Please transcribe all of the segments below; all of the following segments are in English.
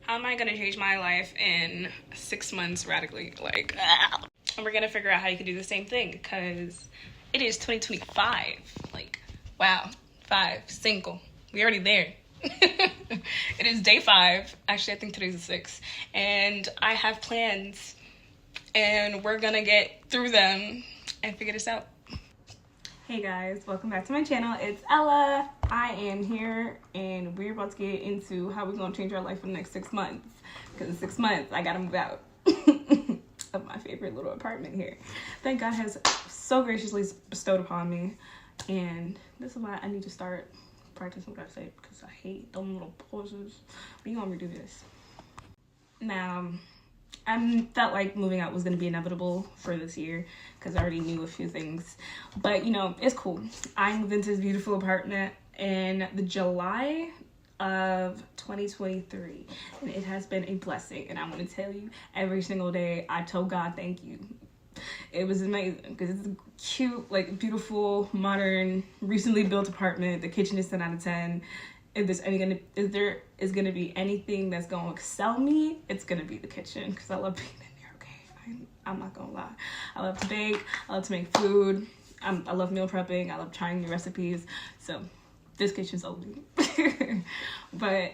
How am I gonna change my life in 6 months radically? Like, and we're gonna figure out how you can do the same thing, because it is 2025. Like, wow, 5, single. We already there. It is day 5. Actually, I think today's the 6th. And I have plans, and we're gonna get through them and figure this out. Hey guys, welcome back to my channel. It's Ella. I am here, and we're about to get into how we're gonna change our life for the next 6 months. Because in 6 months, I gotta move out of my favorite little apartment here that God has so graciously bestowed upon me. And this is why I need to start practicing what I say, because I hate them little pauses. But you want me to do this? Now, I felt like moving out was going to be inevitable for this year because I already knew a few things. But, you know, it's cool. I moved into this beautiful apartment in the July of 2023. And it has been a blessing. And I'm going to tell you, every single day, I told God, thank you. It was amazing because it's a cute, like, beautiful, modern, recently built apartment. The kitchen is 10 out of 10. If there is gonna be anything that's gonna excel me, it's gonna be the kitchen, because I love being in there. Okay, I'm not gonna lie. I love to bake. I love to make food. I love meal prepping. I love trying new recipes. So this kitchen's oldie. But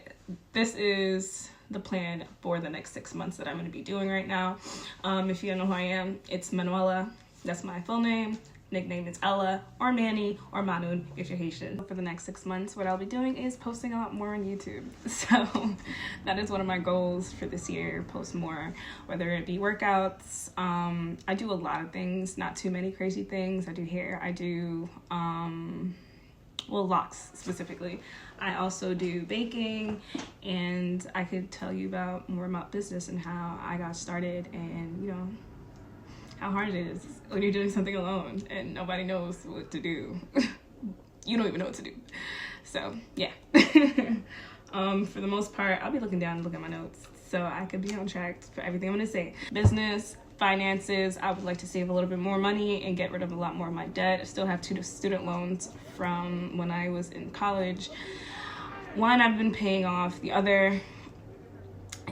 this is the plan for the next 6 months that I'm gonna be doing right now. If you don't know who I am, it's Manuela. That's my full name. Nickname is Ella, or Manny, or Manu if you're Haitian. For the next 6 months, what I'll be doing is posting a lot more on YouTube. So that is one of my goals for this year, post more, whether it be workouts. I do a lot of things, not too many crazy things. I do hair, I do, locks specifically. I also do baking, and I could tell you more about business and how I got started, and, you know, how hard it is when you're doing something alone and nobody knows what to do. You don't even know what to do. So yeah. For the most part, I'll be looking down and looking at my notes so I could be on track for everything I'm gonna say. Business, finances, I would like to save a little bit more money and get rid of a lot more of my debt. I still have 2 student loans from when I was in college. One I've been paying off, the other,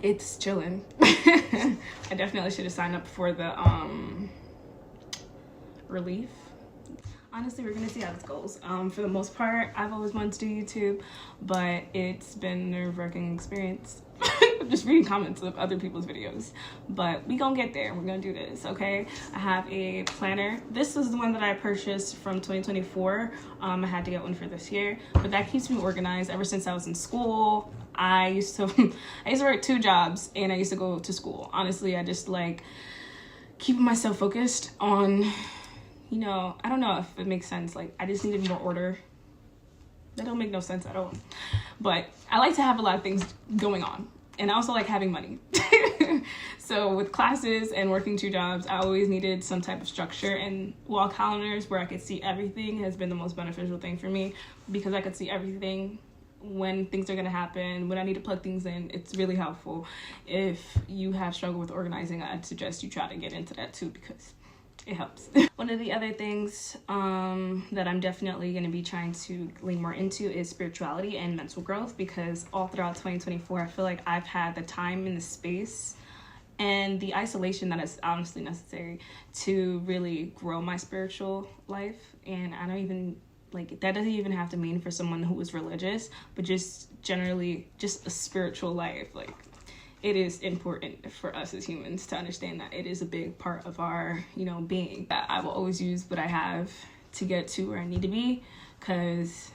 it's chilling. I definitely should have signed up for the relief. Honestly, we're gonna see how this goes. For the most part, I've always wanted to do YouTube, but it's been a nerve-wracking experience. Just reading comments of other people's videos. But we gonna get there. We're gonna do this, okay? I have a planner. This is the one that I purchased from 2024. I had to get one for this year, but that keeps me organized. Ever since I was in school, I used to work 2 jobs, and I used to go to school. Honestly, I just like keeping myself focused on, you know, I don't know if it makes sense. Like, I just needed more order. That don't make no sense at all. But I like to have a lot of things going on. And I also like having money. So with classes and working 2 jobs, I always needed some type of structure. And wall calendars where I could see everything has been the most beneficial thing for me, because I could see everything, when things are going to happen, when I need to plug things in. It's really helpful. If you have struggled with organizing, I'd suggest you try to get into that too, because it helps. One of the other things that I'm definitely going to be trying to lean more into is spirituality and mental growth, because all throughout 2024, I feel like I've had the time and the space and the isolation that is honestly necessary to really grow my spiritual life. And I don't even, like, that doesn't even have to mean for someone who is religious, but just generally just a spiritual life. Like, it is important for us as humans to understand that it is a big part of our, you know, being. I will always use what I have to get to where I need to be, because,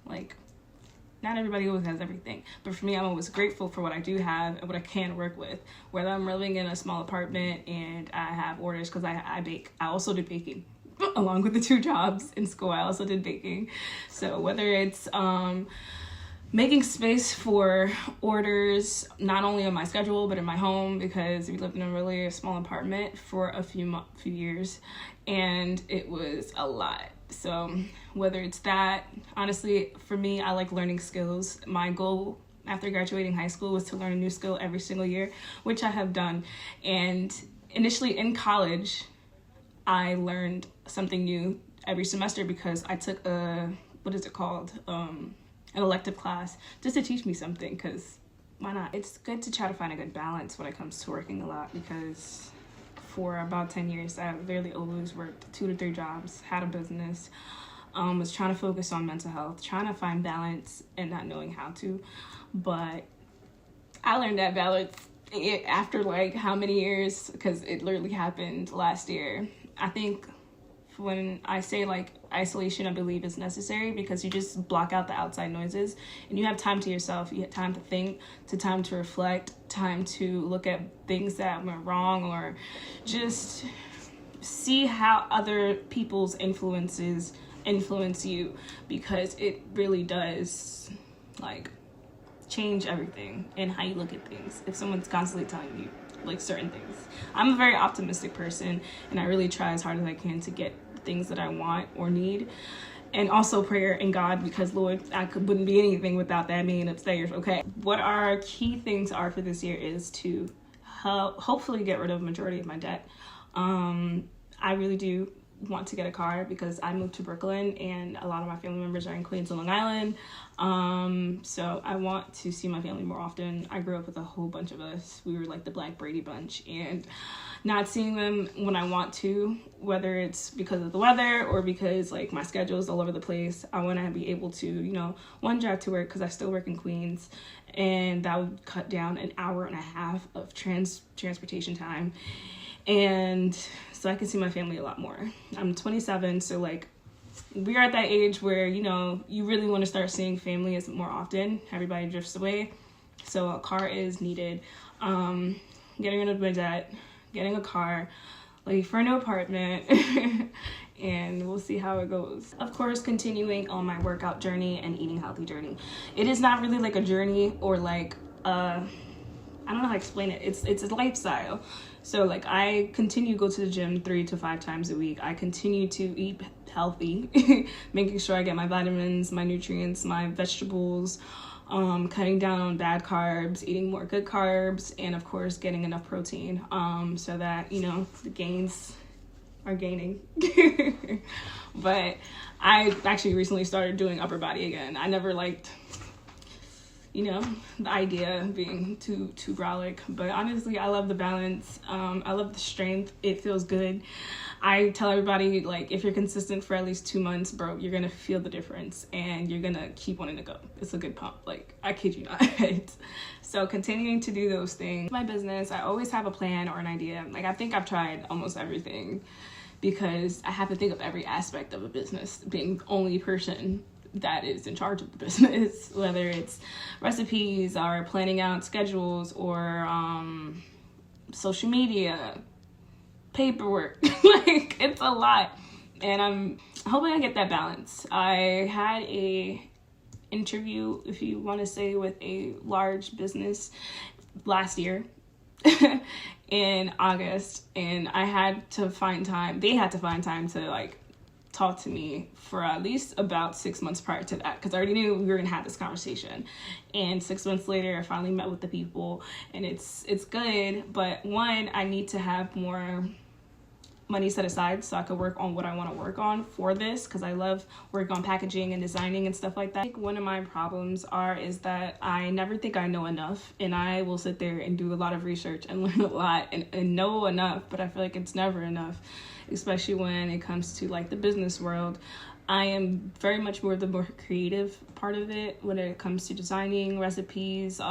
like, not everybody always has everything. But for me, I'm always grateful for what I do have and what I can work with. Whether I'm living in a small apartment and I have orders, because I bake. I also do baking. Along with the 2 jobs in school, I also did baking. So whether it's making space for orders, not only on my schedule, but in my home, because we lived in a really small apartment for a few years, and it was a lot. So whether it's that, honestly, for me, I like learning skills. My goal after graduating high school was to learn a new skill every single year, which I have done. And initially in college, I learned something new every semester because I took an elective class just to teach me something, because why not? It's good to try to find a good balance when it comes to working a lot, because for about 10 years, I literally always worked 2 to 3 jobs, had a business, was trying to focus on mental health, trying to find balance and not knowing how to. But I learned that balance after like how many years, because it literally happened last year. I think when I say like isolation, I believe is necessary, because you just block out the outside noises and you have time to yourself. You have time to think, time to reflect, time to look at things that went wrong, or just see how other people's influences influence you, because it really does like change everything and how you look at things if someone's constantly telling you like certain things. I'm a very optimistic person, and I really try as hard as I can to get things that I want or need. And also prayer and God, because Lord, wouldn't be anything without that man upstairs. Okay, what our key things are for this year is to hopefully get rid of a majority of my debt. I really do want to get a car, because I moved to Brooklyn and a lot of my family members are in Queens and Long Island. So I want to see my family more often. I grew up with a whole bunch of us. We were like the Black Brady Bunch, and not seeing them when I want to, whether it's because of the weather or because like my schedule is all over the place, I want to be able to, you know, one, drive to work, because I still work in Queens, and that would cut down an hour and a half of transportation time. And so I can see my family a lot more. I'm 27, so like we are at that age where, you know, you really want to start seeing family as more often. Everybody drifts away, so a car is needed. Getting rid of my debt, getting a car, looking for a new apartment, and we'll see how it goes. Of course, continuing on my workout journey and eating healthy journey. It is not really like a journey or like I don't know how to explain it. It's a lifestyle. So like I continue to go to the gym 3 to 5 times a week. I continue to eat healthy, making sure I get my vitamins, my nutrients, my vegetables, cutting down on bad carbs, eating more good carbs, and of course getting enough protein, so that, you know, the gains are gaining. But I actually recently started doing upper body again. I never liked, you know, the idea of being too brolic, but honestly, I love the balance. I love the strength. It feels good. I tell everybody, like, if you're consistent for at least 2 months, bro, you're gonna feel the difference and you're gonna keep wanting to go. It's a good pump. Like, I kid you not. So continuing to do those things. My business, I always have a plan or an idea. Like, I think I've tried almost everything, because I have to think of every aspect of a business, being the only person that is in charge of the business, whether it's recipes or planning out schedules or social media, paperwork. Like, it's a lot, and I'm hoping I get that balance. I had a interview, if you want to say, with a large business last year in August, and I had to find time, they had to find time to like talk to me for at least about 6 months prior to that, because I already knew we were gonna have this conversation. And 6 months later, I finally met with the people, and it's good. But one, I need to have more money set aside so I could work on what I want to work on for this, because I love working on packaging and designing and stuff like that. I think one of my problems is that I never think I know enough, and I will sit there and do a lot of research and learn a lot and know enough, but I feel like it's never enough, especially when it comes to like the business world. I am very much more the more creative part of it when it comes to designing recipes,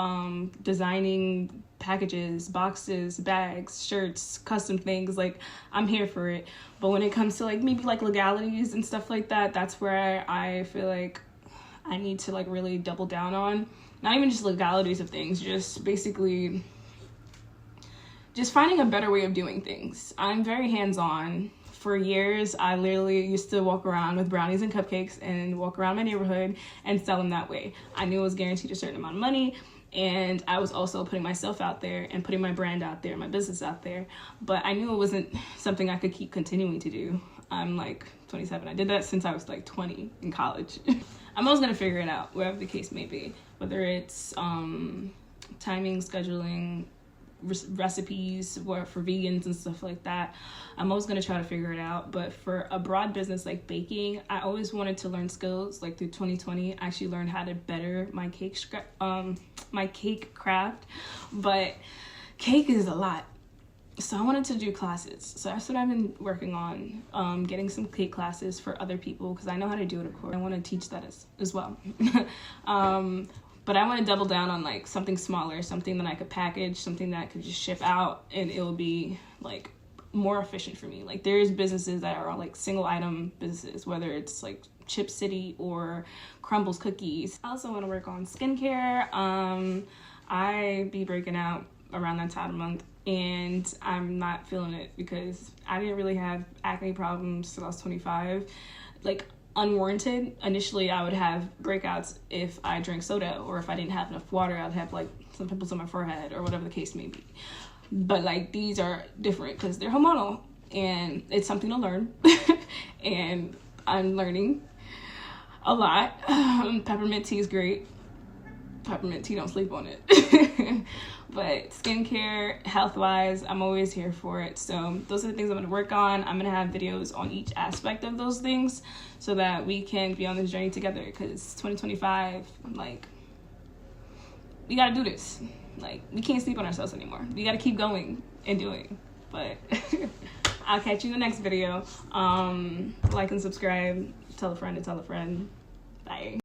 designing packages, boxes, bags, shirts, custom things. Like, I'm here for it. But when it comes to like maybe like legalities and stuff like that, that's where I feel like I need to like really double down on. Not even just legalities of things, just basically just finding a better way of doing things. I'm very hands-on. For years, I literally used to walk around with brownies and cupcakes and walk around my neighborhood and sell them that way. I knew it was guaranteed a certain amount of money, and I was also putting myself out there and putting my brand out there, my business out there. But I knew it wasn't something I could keep continuing to do. I'm like 27. I did that since I was like 20 in college. I'm always gonna figure it out, whatever the case may be. Whether it's timing, scheduling, recipes for vegans and stuff like that. I'm always going to try to figure it out. But for a broad business like baking, I always wanted to learn skills. Like through 2020, I actually learned how to better my cake craft. But cake is a lot. So I wanted to do classes. So that's what I've been working on, getting some cake classes for other people, because I know how to do it, of course. I want to teach that as well. But I want to double down on like something smaller, something that I could package, something that I could just ship out, and it'll be like more efficient for me. Like there's businesses that are like single item businesses, whether it's like Chip City or Crumbles Cookies. I also want to work on skincare. I be breaking out around that time of month, and I'm not feeling it because I didn't really have acne problems till I was 25, like unwarranted. Initially I would have breakouts if I drank soda, or if I didn't have enough water, I'd have like some pimples on my forehead or whatever the case may be. But like these are different because they're hormonal, and it's something to learn. And I'm learning a lot. Peppermint tea is great. Peppermint tea, don't sleep on it. But skincare, health-wise, I'm always here for it. So those are the things I'm going to work on. I'm going to have videos on each aspect of those things so that we can be on this journey together, because 2025, like, we got to do this. Like, we can't sleep on ourselves anymore. We got to keep going and doing. But I'll catch you in the next video. Like and subscribe. Tell a friend to tell a friend. Bye.